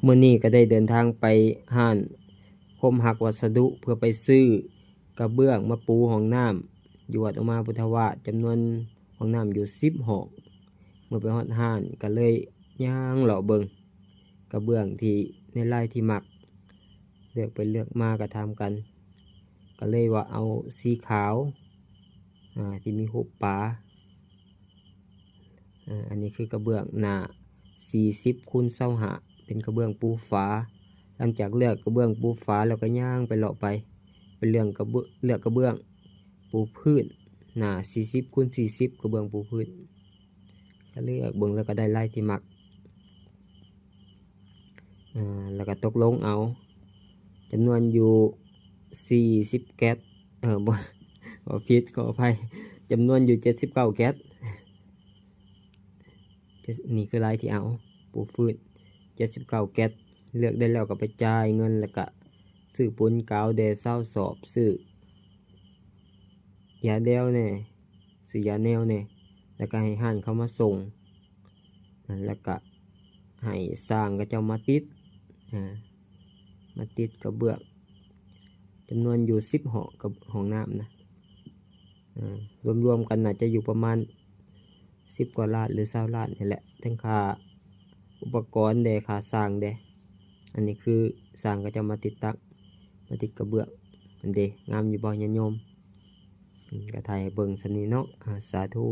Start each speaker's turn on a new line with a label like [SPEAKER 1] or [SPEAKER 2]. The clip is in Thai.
[SPEAKER 1] มื้อนี้ก็ได้เดินทางไปห้านคมหักวัสดุเพื่อไปซื้อกระเบื้องมาปูห้องน้ำอยู่วัดอุมาพุทธวาสจำนวนห้องน้ำอยู่10ห้องเมื่อไปฮอดห้านก็เลยย่างเลาะเบิงกระเบื้องที่ในลายที่มักเลือกไปเลือกมาก็ทำกันก็เลยว่าเอาสีขาวที่มีรูปปลาอันนี้คือกระเบื้องหน้า40 คูณ 25เป็นกระเบื้องปูฝาหลังจากเลือกกระเบื้องปูฝาแล้วก็ย่างไปเลาะไปเป็นเลือกกระเบื้องปูพื้นหน้า40 คูณ 40กระเบื้องปูพื้นก็เลือกเบิ่งแล้วก็ได้ลายที่มักแล้วก็ตกลงเอาจำนวนอยู่40แก๊สบ่ผิดขออภัยจำนวนอยู่79แก๊สนี่คือลายที่เอาปูพื้น79แก๊สเลือกได้แล้วก็ไปจ่ายเงินแล้วก็ซื้อปูนกาวแดเศร้าสอบซื้อยาแนวแน่ซื้อยาแนวแน่แล้วก็ให้ห้านเขามาส่งแล้วก็ให้สร้างก็เจ้ามาติดกระเบื้องจำนวนอยู่10ห้องกับห้องน้ำนะรวมๆกันน่าจะอยู่ประมาณ10 กว่าล้านหรือ20 ล้านนี่แหละทั้งค่าอุปกรณ์ค่าสร้างอันนี้คือสร้างก็จะมาติดตั้งมาติดกระเบื้องมันงามอยู่บ่ญาติโยมก็ถ่ายเบิ่งสนี้เนาะสาธุ